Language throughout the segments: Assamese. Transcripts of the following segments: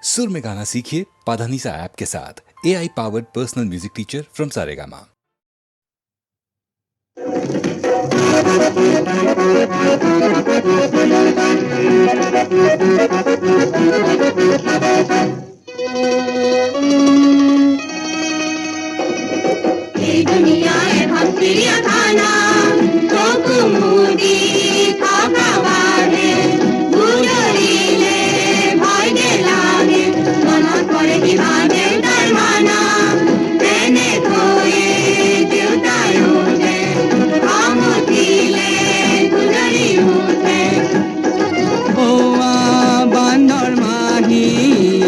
सुर में गाना सीखिए पाधानीसा ऐप के साथ। AI powered personal music teacher from Saregama. दुनिया है भक्ति खाना तो कुमुदी थाका वाले गुजरीले भाई दे लागे मना करे की भागे दरमाना मैंने कोई देवतायो दे आमुतीले गुजरी होते ओआ बांदर माही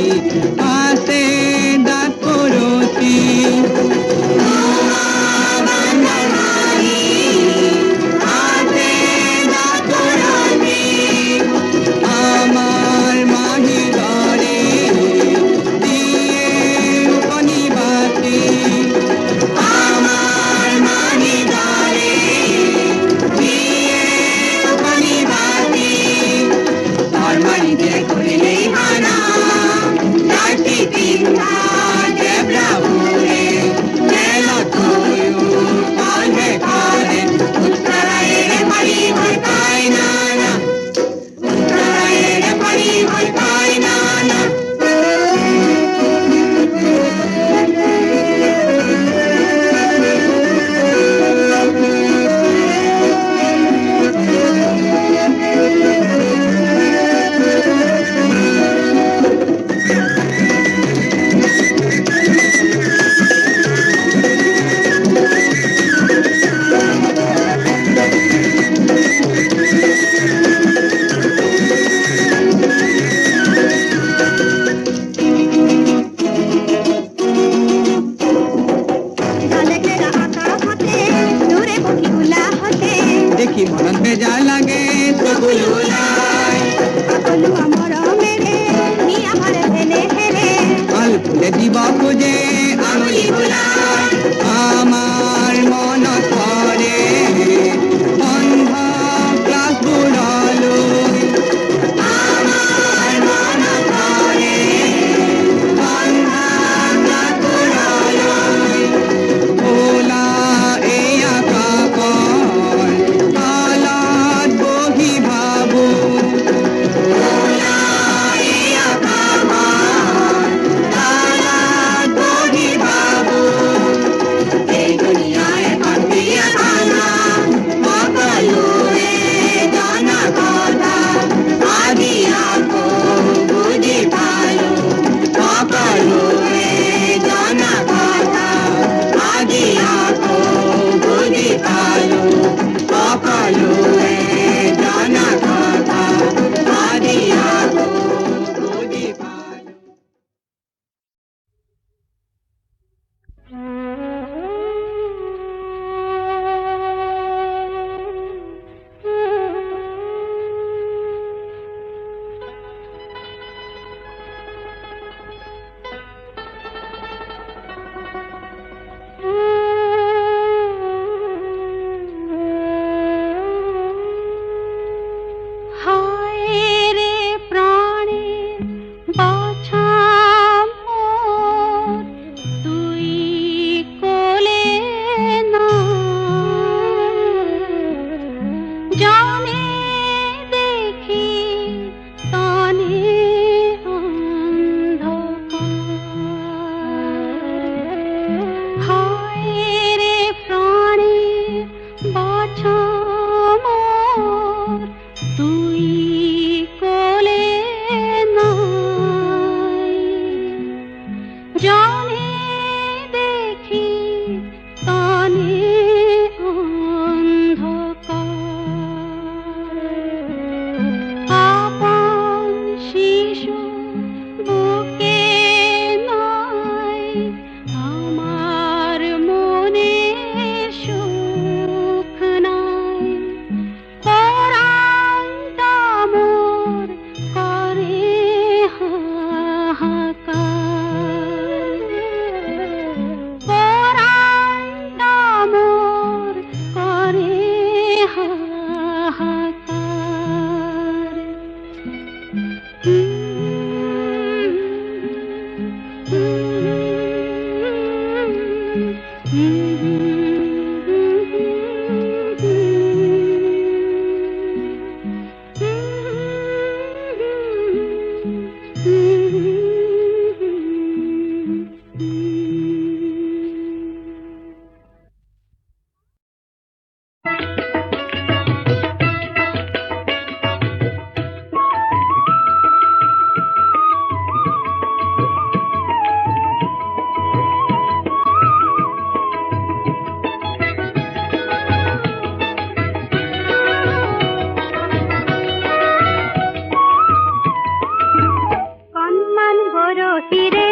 বৰশীৰে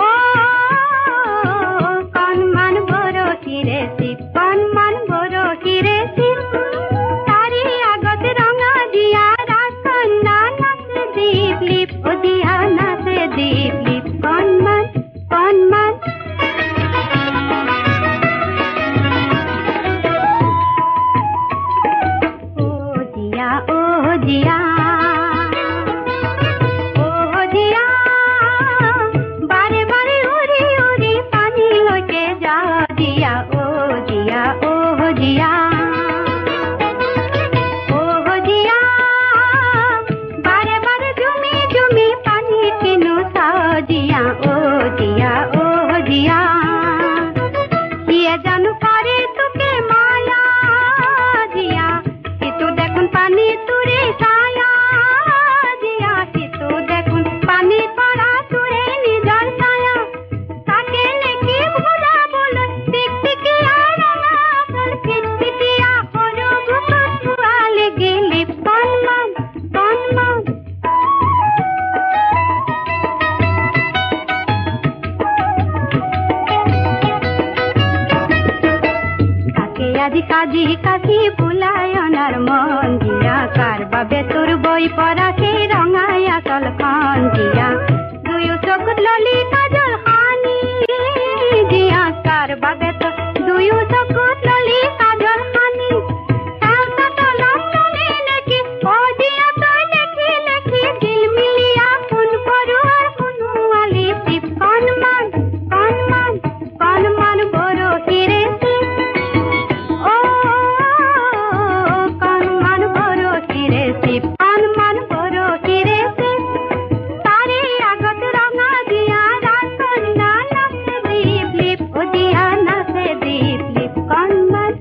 অ কণমান বৰশীৰে কণমান বৰশীৰে তাৰি আগত ৰঙা দিয়া ৰাজকন্যা নাচে দীপ লিপ অ দিয়া নাচে দীপ লিপ কণমান কণমান জিয়া ও জিয়া বারে বারে উড়ি উড়ি পানি লইকে যা জিয়া ও জিয়া ও জিয়া ও জিয়া বারে বারে জুমি জুমি পানি কিনু সা জিয়া ও জিয়া ও জিয়া কিয়ে জানু করে তোকে মায়া জিয়া কিন্তু দেখুন পানি তুরে ছায়া জিয়া কিন্তু দেখুন পানি পড়া তুরে নিজর ছায়া তাকে নেকি ভোলা বল টিকটিকি আর আসল ফিটফিটিয়া হলো বুকুয়া লেগে লিপ কণমান কণমান কাকে আজি কাজি কাকি বুলায় অনার মন জিয়া কার বাবে তোর বই পড়া সেই রঙায় আসল খন জিয়া দুয়ো চকুত ললি কাজল হানি জিয়া কার বাবে তোর দুয়ো চকুত ললি কাজল হানি সালসা তলম তুমি নেকি ও জিয়া তোর লেখি লেখি দিল মিলিয়া কোন করু আর কোন আলি টিপ কণমান কণমান কণমান বরশীরে ও কণমান বরশীরে কণমান বরশীরে তারি আগত রঙা দিয়া রাজকন্যা নাচে দীপ লিপ ও দিয়া নাচে দীপ লিপ কণমান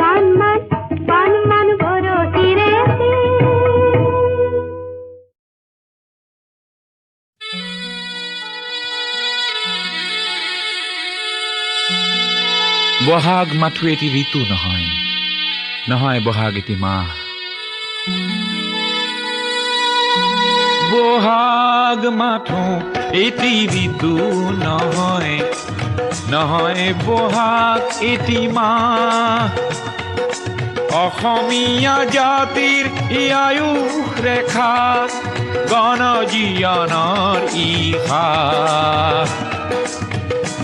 কণমান কণমান বরশীরে বহাগ মাথো এটি ঋতু নহয় নহয় বহাগ এটি মাহ বহাগ মাথো এটি ঋতু নহয় নহয় বহাগ এটি মাহ অসমীয়া জাতিৰ ই আয়ুস ৰেখা গণজীৱনৰ ইহা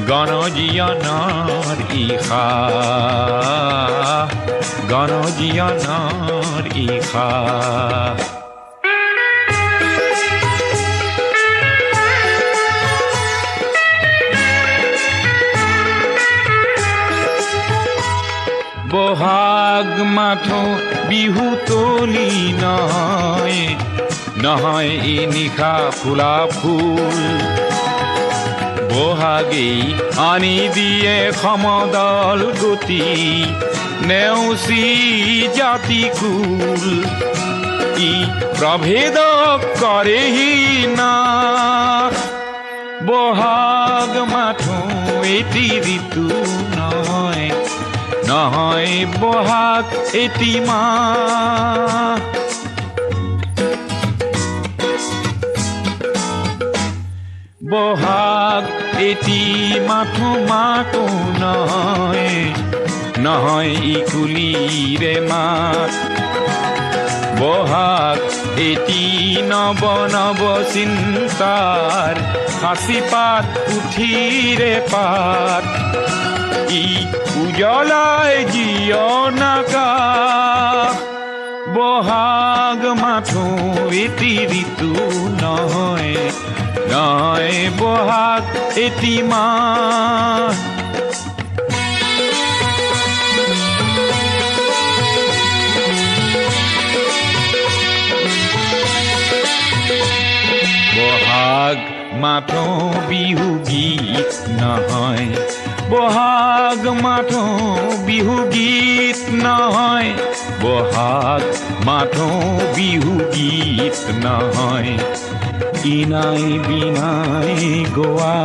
গণজীৱনৰ ইহা গণজীৱনৰ ইহা বহাগ মাথো বিহু তলি নহয় নহয় ই নিশা ফুলা ফুল বহাগেই আনি দিয়ে সমদল গতি নেওচি জাতি কুল ই প্ৰভেদ কৰেহি না বহাগ মাথো এটি ঋতু নহয় নহয় বহাগ এটি মাহ বহাগ এটি মাথো মাতো নহয় নহয় ই কুলিৰে মাত বহাগ এটি নৱ নৱ চিন্তাৰ সাঁচি পাত পুথিৰে পাত ই উজ্বলায় জীৱন আকাশ বহাগ মাথো এটি ঋতু নহয় নহয় বহাগ এটি মাহ বহাগ মাথো বিহু গীত নহয় বহাগ মাথো বিহু গীত নহয় বহাগ মাথো বিহু গীত নহয় ইনাই বিনাই গোৱা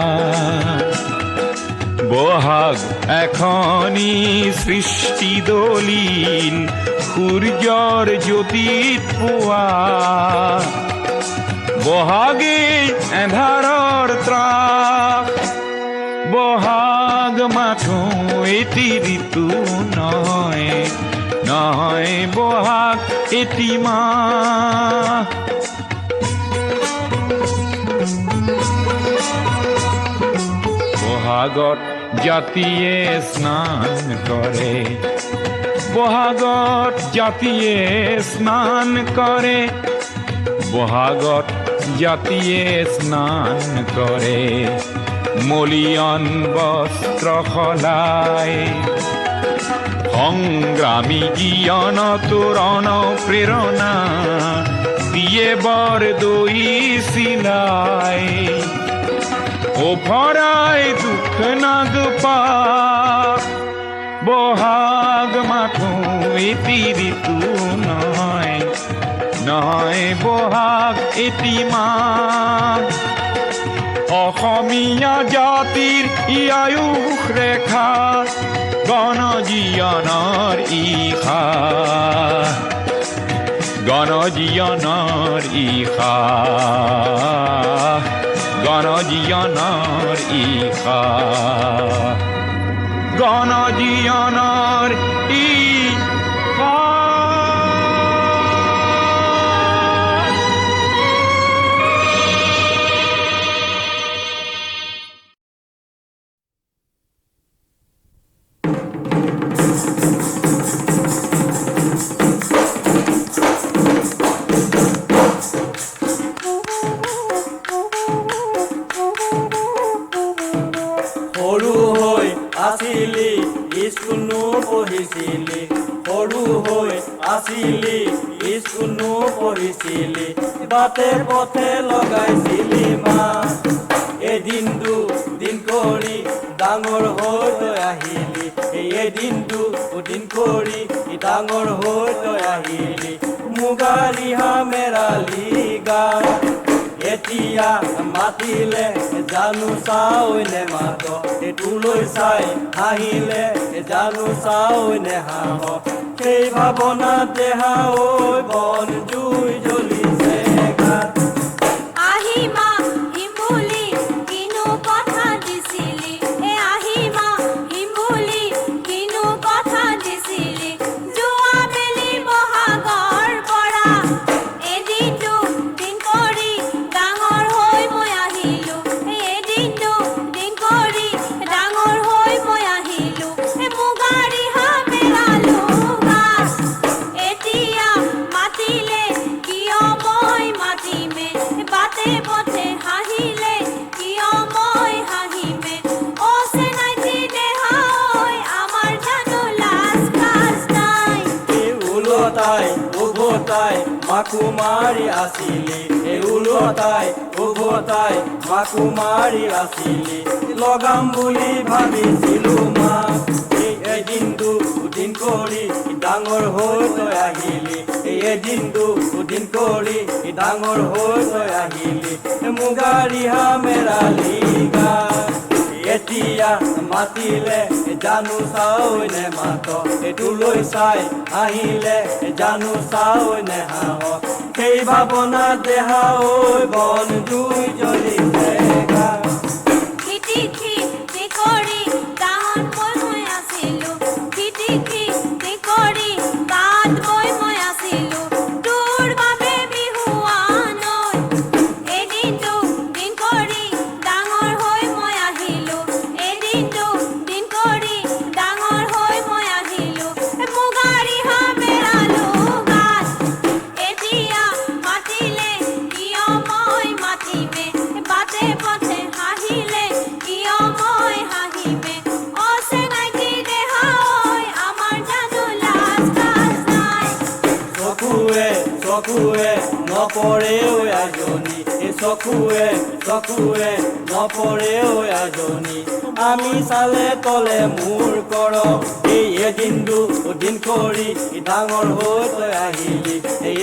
বহাগ এখনি সৃষ্টি দলিল সূৰ্যৰ জ্যোতিত পোৱা বহাগী এন্ধাৰৰ ত্ৰাস বহাগ মাথো এটি ঋতু নহয় নহয় বহাগ এটি মাহ বহাগত জাতিয়ে স্নান কৰে বহাগত জাতিয়ে স্নান কৰে বহাগত জাতিয়ে স্নান কৰে মলিয়ন বস্ত্ৰ সলাই সংগ্ৰামী জীয়ন তোৰণ প্ৰেৰণা দিয়ে বৰ দৈ চিলাই ওফৰাই দুখ নাগপা বহাগ মাথো এটি ঋতু নহয় নহয় বহাগ এটি মাহ অসমীয়া জাতিৰ ই আয়ুস ৰেখা গণজীয়নৰ ইশা গণজীয়নৰ ইশা গণজীয়নৰ ইশা গণজীয়নৰ ইশা সৰু হৈ আছিলি স্কুলো পঢ়িছিলি সৰু হৈ আছিলি স্কুলো পঢ়িছিলি বাটে পথে লগাইছিলি মা এদিন দুদিন কৰি ডাঙৰ হৈ তই আহিলি এদিন দুদিন কৰি ডাঙৰ হৈ তই আহিলি মুগা ৰিহা মেৰালি গা এতিয়া মাতিলে জানো চাওনে মাত তোলৈ চাই হাঁহিলে জানো চাওনে হাঁহ সেই ভাৱনা দেহা ঐ বন জুই জ্বলিছে গাত আহিমা হিমুলি কিনো কথা দিছিলি আহিমা হিমুলি কিনো কথা দিছিলি যোৱা বেলি বহাগৰ পৰা এদিন দুদিন কৰি ডাঙৰ হৈ মই আহিলো এদিন দুদিন কৰি ডাঙৰ হৈ মই আহিলো মুগা ৰিহা মেৰালো গাত এতিয়া মাতিলে কিয় মই মাতিমে বাটে পথে হাঁহিলে কিয় মই হাঁহিমে অচেনাইটি দেহা ঐ আমাৰ জানো লাজ কাজ নাই উলতাই উভতাই মাকো মাৰি আছিলি উলতাই উভতাই মাকো মাৰি আছিলি লগাম বুলি ভাবিছিলো মা এদিন দুদিন কৰি ডাঙৰ হৈ তই আহিলি এদিন দুদিন কৰি ডাঙৰ হৈ তই আহিলি মুগা ৰিহা মেৰালি গা এতিয়া মাতিলে জানো চাওনে মাত তোলৈ চাই আহিলে জানো চাওনে হাঁহ সেই ভাৱনা দেহা ঐ বন জুই জ্বলিছে গা খিটি খিটি কৰি গান বৈ মই আছিলো খিটি খিটি কৰি গান বৈ মই আছিলো তোৰ বাবে বিহুৱানৈ এদিন দুদিন কৰি ডাঙৰ হৈ মই আহিলো এদিন দুদিন কৰি ডাঙৰ হৈ মই আহিলো মুগা ৰিহা মেৰালো গাত এতিয়া মাতিলে কিয় মই মাতিমে বাটে পথে হাঁহিলে কিয় মই হাঁহিমে অচেনাইটি দেহা ঐ আমাৰ জানো লাজ কাজ নাই চকুৱে চকুৱে নপৰেও এজনী চকুৱে চকুৱে নপৰেও এজনী আমি চালে তলে মোৰ কৰ এদিন দুদিন কৰি ডাঙৰ হৈ তই আহিলি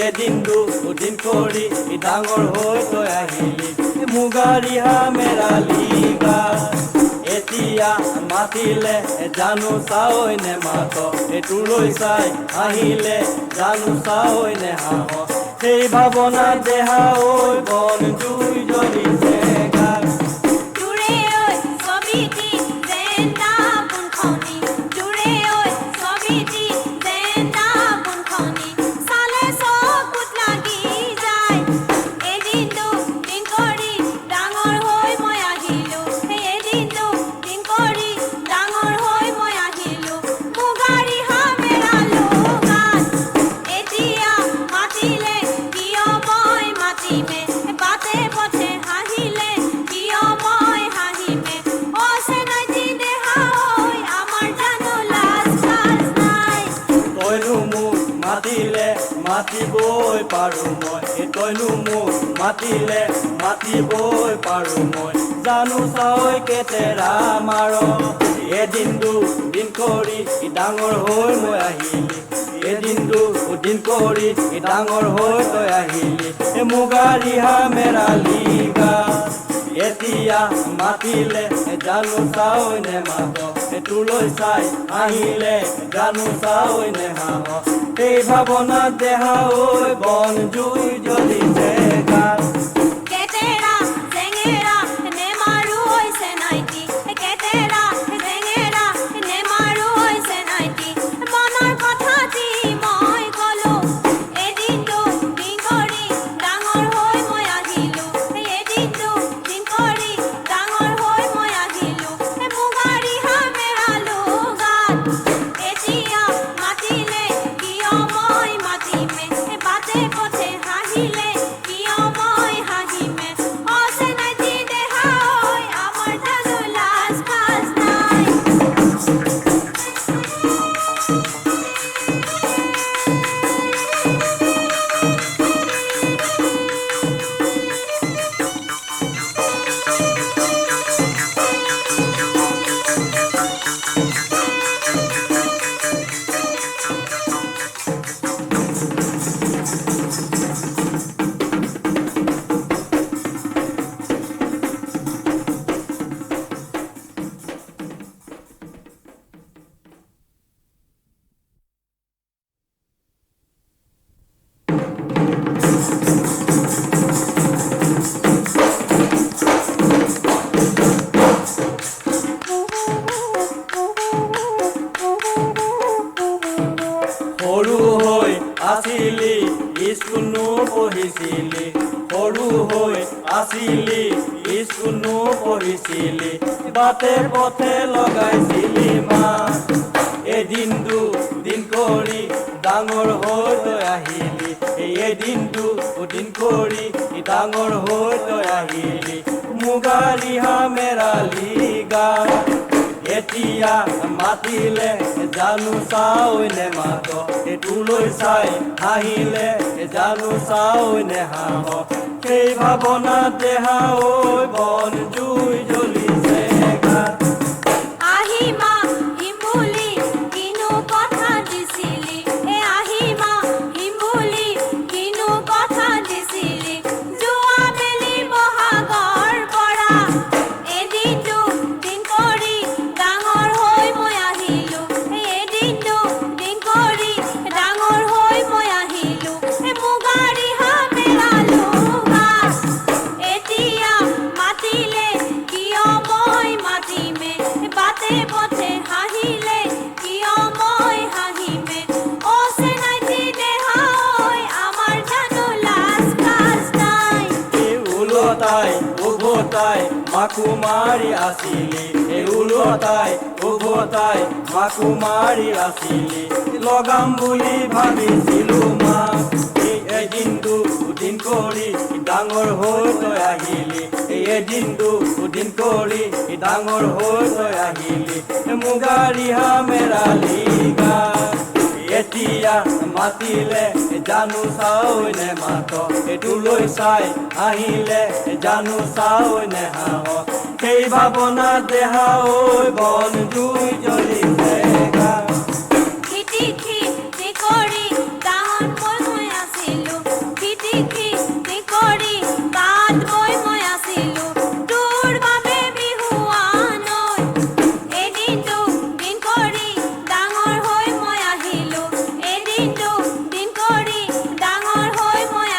এদিন দুদিন কৰি ডাঙৰ হৈ তই আহিলি মুগা ৰিহা মেৰালি গা এতিয়া মাতিলে জানো চাওনে মাত তোলৈ চাই আহিলে জানো চাওনে হাঁহ সেই ভাৱনা দেহা ঐ বন জুই জ্বলিছে গাত জুৰে ঐ ছবিটি জেন্দা কোনখনি জুৰে ঐ ছবিটি জেন্দা কোনখনি চালে চকুত লাগি যায় এদিনটো দিন কৰি ডাঙৰ হৈ মই আহিলো এদিনটো দিন কৰি ডাঙৰ হৈ মই আহিলো মুগাৰী হামেৰালো গাত এতিয়া মাতিলে কিয় মই মাতিমে বাটে পথে হাঁহিলে কিয় মই হাঁহিমে অচেনাইটি দেহা ঐ আমাৰ জানো লাজ লাজ নাই তইনো মোক মাতিলে মাতিবই পাৰো মই তইনো মোক মাতিলে মাতিবই পাৰো মই জানো চাই কেতেৰা মাৰ এদিন দুদিন কৰি ডাঙৰ হৈ মই আহিলি এদিন দুদিন কৰি ডাঙৰ হৈ তই আহিলি মুগাৰী হামেৰালি গা এতিয়া মাতিলে জানো চাই নে মাত তোলৈ চাই আহিলে জানো চাই নে হাঁহ এই ভাৱনা দেহা ঐ বন জুই জ্বলিছে গাত কেতেৰা জেঙেৰা নেমাৰো হৈছে নাইটি কেতেৰা জেঙেৰা নেমাৰো হৈছে নাইটি মনৰ কথাটি মই কলো এদিনটো দিন কৰি ডাঙৰ হৈ মই আহিলো এদিনটো দিন কৰি ডাঙৰ হৈ মই আহিলো মুগাৰী হামেৰালো গাত এতিয়া মাতিলে কিয় মই মাতিমে বাটে পথে হাঁহিলে কিয় মই হাঁহিমে অচেনাইটি দেহা ঐ আমাৰ জানো লাজ লাজ নাই সৰু হৈ আছিলি স্কুলো পঢ়িছিলি সৰু হৈ আছিলি স্কুলো পঢ়িছিলি বাটে পথে লগাইছিলি মাত এদিন দুদিন কৰি ডাঙৰ হৈ তই আহিলি এদিন দুদিন কৰি ডাঙৰ হৈ তই আহিলি মুগাৰী হামেৰালি গাত এতিয়া মাতিলে জানো চাই নে মাত তোলৈ চাই হাঁহিলে জানো চাই নে হাঁহ সেই ভাৱনা দেহা ঐ বন জুই জ্বলিছে গাত আহিমা হিমুলি কিনো কথা দিছিলি আহিমা হিমুলি কিনো কথা দিছিলি যোৱা বেলি বহাগৰ পৰা এদিনটো দিন কৰি ডাঙৰ হৈ মই আহিলো এদিনটো দিন কৰি ডাঙৰ হৈ মই আহিলো মুগাৰী হামেৰালো গাত এতিয়া মাতিলে কিয় মই মাতিমে বাটে পথে হাঁহিলে কিয় মই হাঁহিমে অচেনাইটি দেহা ঐ আমাৰ জানো লাজ লাজ নাই ওলতাই উভতাই মাকো মাৰি আছিলি ওলতাই উভতাই মাকো মাৰি আছিলি লগাম বুলি ভাবিছিলো মাক এদিন দুদিন কৰি ডাঙৰ হৈ তই আহিলি এদিন দুদিন কৰি ডাঙৰ হৈ তই আহিলি মুগাৰী হামেৰালি গাত এতিয়া মাতিলে জানো চাই নে মাত তোলৈ চাই আহিলে জানো চাই নে হাঁহ সেই ভাৱনা দেহা ঐ বন জুই জ্বলিছে গাত খিটি খিটি কৰি গাঁৱত মই আছিলো খিটি খিটি কৰি গাঁৱত মই আছিলো তোৰ বাবে বিহুৱান এদিনটো দিন কৰি ডাঙৰ হৈ মই আহিলো এদিনটো দিন কৰি ডাঙৰ হৈ মই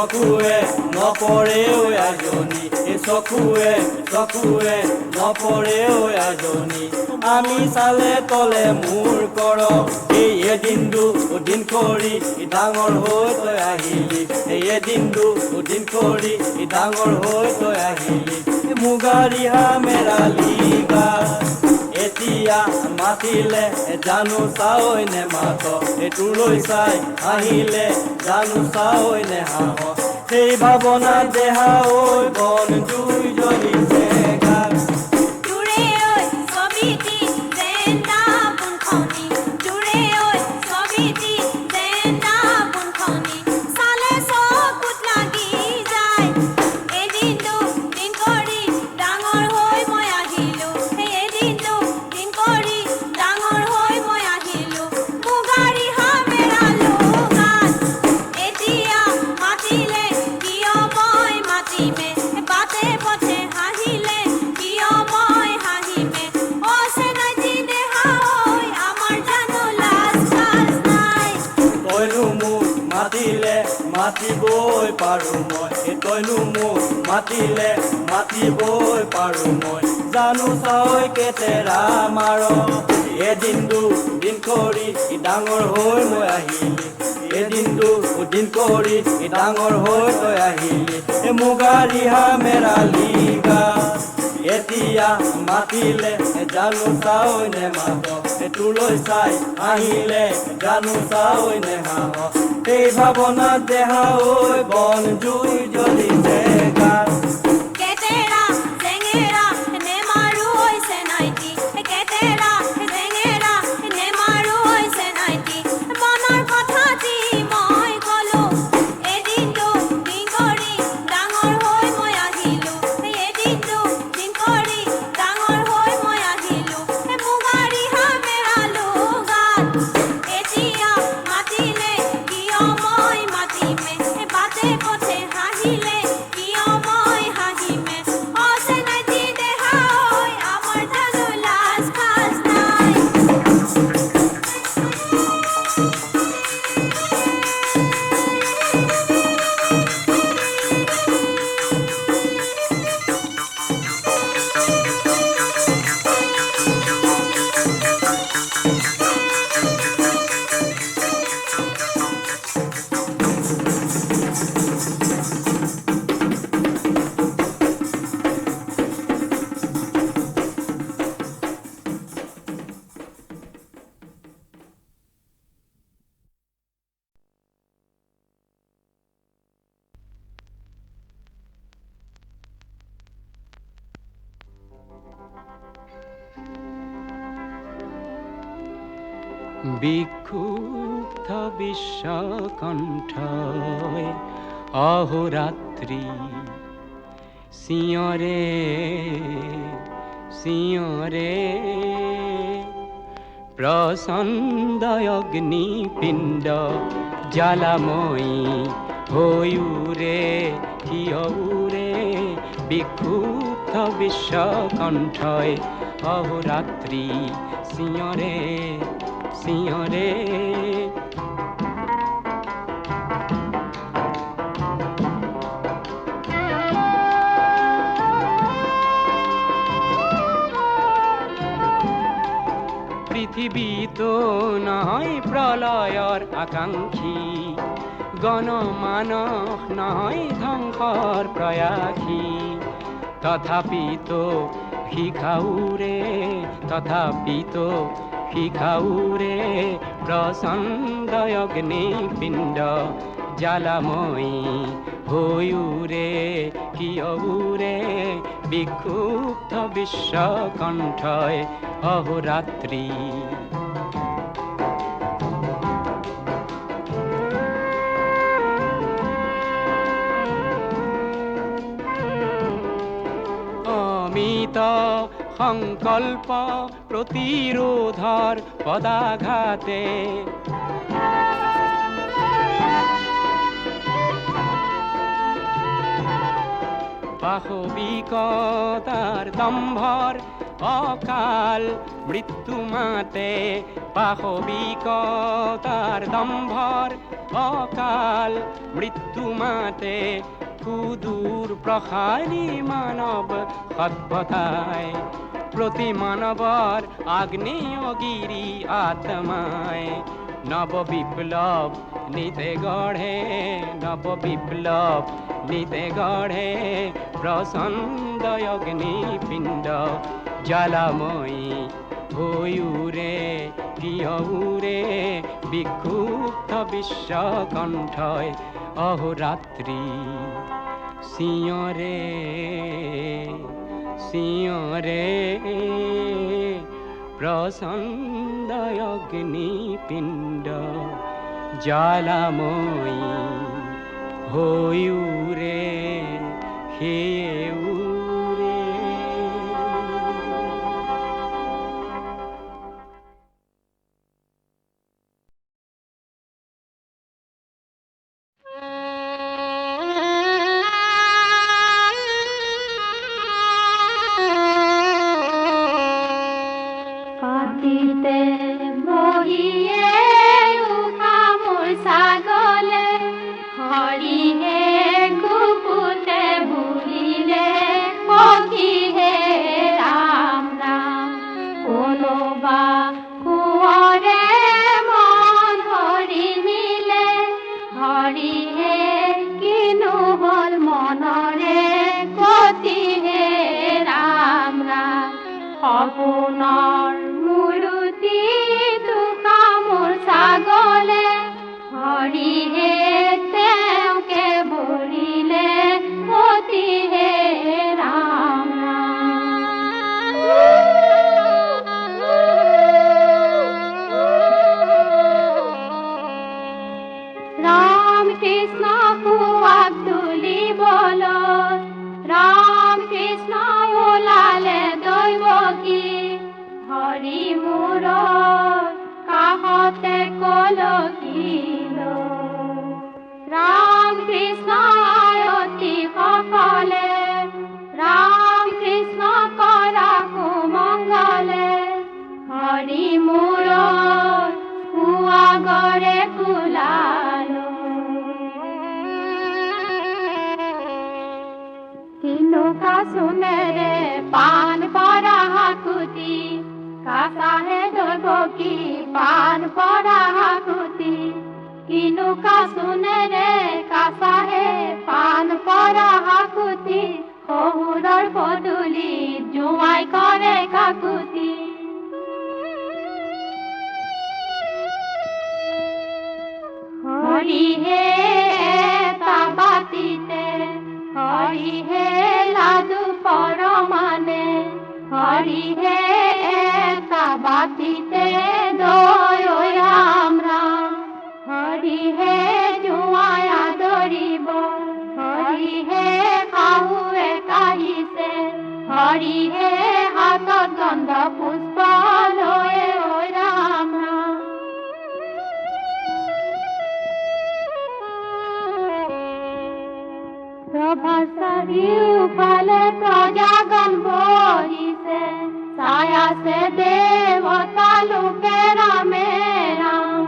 চকুৱে নপৰে ঐ এজনী, এই চকুৱে নপৰে ঐ এজনী। আমি চালে তলে মূৰ কৰ, এই এদিন দুদিন কৰি ডাঙৰ হৈ তই আহিলি, এই এদিন দুদিন কৰি ডাঙৰ হৈ তই আহিলি। মুগা ৰিহা মেৰালি গাত এতিয়া মাতিলে জানো চাই নে মাত, এইটোলৈ চাই আহিলে জানো চাই নে হাঁহ। সেই ভাৱনা দেহা ঐ বন জুই জ্বলিছে গাত। জুৰে ঐ ছবিটি জেন্দা পোনখনি, জুৰে ঐ ছবিটি জেন্দা পোনখনি, চালে চকুত লাগি যায়। এদিন দুদিন কৰি ডাঙৰ হৈ মই আহিলো, সেই এদিন দুদিন কৰি ডাঙৰ হৈ মই আহিলো। মুগা ৰিহা মেৰালো গাত, এতিয়া মাতিলে কিয় মই মাতিমে, বাটে পথে হাঁহিলে কিয় মই হাঁহিমে। অ চেনাইটি দেহা ঐ আমাৰ জানো লাজ কাজ নাই। তইনো মোক মাতিলে মাতিবই পাৰো মই, তইনো মোক মাতিলে মাতিবই পাৰো মই। জানো চাই কেতেৰা মাৰ, এদিন দুদিন কৰি ডাঙৰ হৈ মই আহিলি, এদিন দুদিন কৰি ডাঙৰ হৈ তই আহিলি। এই মুগা ৰিহা মেৰালি গাত এতিয়া মাতিলে জানো চাই নে মাত, এইটোলৈ চাই আহিলে জানো চাই নে হাঁহ। এই ভাৱনা দেহা ঐ বন জুই জ্বলিছে গাত। কেতেৰা জেঙেৰা নেমাৰো ঐ চেনাইটি, কেতেৰা জেঙেৰা নেমাৰো ঐ চেনাইটি। মনৰ কথাটি মই কলো, এদিন দুদিন কৰি ডাঙৰ হৈ মই আহিলো, এদিন দুদিন কৰি ডাঙৰ হৈ মই আহিলো। মুগা ৰিহা মেৰালো গাত, এতিয়া মাতিলে কিয় মই মাতিমে, বাটে পথে হাঁহিলে কিয় মই হাঁহিমে। অ চেনাইটি দেহা ঐ আমাৰ জানো লাজ কাজ নাই। বিক্ষুব্ধ বিশ্বকণ্ঠই অহোরাত্রি সিঁয়রে সিঁয়রে, প্রচণ্ড অগ্নিপিণ্ড জ্বালাময়ী হইউরে হিয়উরে। বিক্ষুব্ধ বিশ্বকণ্ঠই অহোরাত্রি সিঁয়রে সিঁয়রে। পৃথিবী তো নয় প্রলয়র আকাঙ্ক্ষী, গণমানস নয় ধ্বংসর প্রয়াসী। তথাপি তো শিখাউরে, তথাপি তো শিখাউরে, প্রচণ্ড অগ্নিপিণ্ড জ্বালাময়ী হইউরে কিয়উরে। বিক্ষুব্ধ বিশ্বকণ্ঠই অহোরাত্রি। অমিত সংকল্প প্রতিরোধর পদাঘাতে, পাশবিকতার দম্ভর অকাল মৃত্যু মাতে পাশবিকতার দম্ভর অকাল মৃত্যু মাতে সুদূর প্রসারী মানব সভ্যতায় প্রতি মানবর আগ্নেয়গিরি আত্মায় নব বিপ্লব নিতে গড়ে নব বিপ্লব নিতে গড়ে প্রচণ্ড অগ্নিপিণ্ড জ্বালাময়ী হইউরে কিয়উরে বিক্ষুব্ধ বিশ্বকণ্ঠয় অহোরাত্রি সিঁয়রে সিঁয়রে প্রচণ্ড অগ্নিপিণ্ড জ্বালাময়ী হইউরে হেউরে। পাতিতে বহিয়ে উঠা মোর ছাগলে হৰি হে গুপুতে বুলিলে পক্ষী হে ৰাম ৰাম কোনোবা কোঁৱৰে মন হৰি নিলে হৰি হে কিনো হ'ল মনৰে গতি হে ৰাম ৰাম সপোনৰ মূৰ্তি দুখা মোৰ ছাগলে হৰি হে তেওঁকে বৰিলে অতি হে ৰাম ৰাম কৃষ্ণ সুৱাগ তুলিবলৈ ৰাম কৃষ্ণ ওলালে দৈৱকী হৰি মোৰ কাষতে কলকিল ৰাম কৃষ্ণ আয়তী সকলে ৰাম কৃষ্ণ কৰা কুমংগলে হৰি মোৰ সুৱাগৰে কুলালো কিনুকা সুনেৰে পান পৰা হাকুতি কাছাহে দৈৱকী পান পৰা হাকুতি কিনুকা সুনেৰে কাছাহে পান পৰা হাকুতি শহুৰৰ পদূলিত জোঁৱাই কৰে কাকুতি হৰি হে এটা বাতিতে হৰি হে লাডু পৰমানে হৰি হে এটা বাতিতে দৈ ঐ ৰাম ৰাম হৰি হে জোঁৱাই আদৰিব হৰি হে শাহুৱে কাঢ়িছে হৰি হে হাতত গন্ধ পুষ্প লৈ ঐ ৰাম ৰাম সভাৰ চাৰিওফালে প্ৰজাগণ বহিছে চাই আছে দেৱতা লোকে ৰামে ৰাম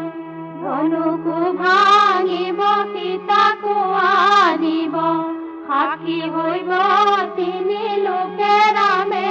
ধনুকো ভাঙিব সীতাকো আনিব সাক্ষী হৈব তিনি লোকে ৰামে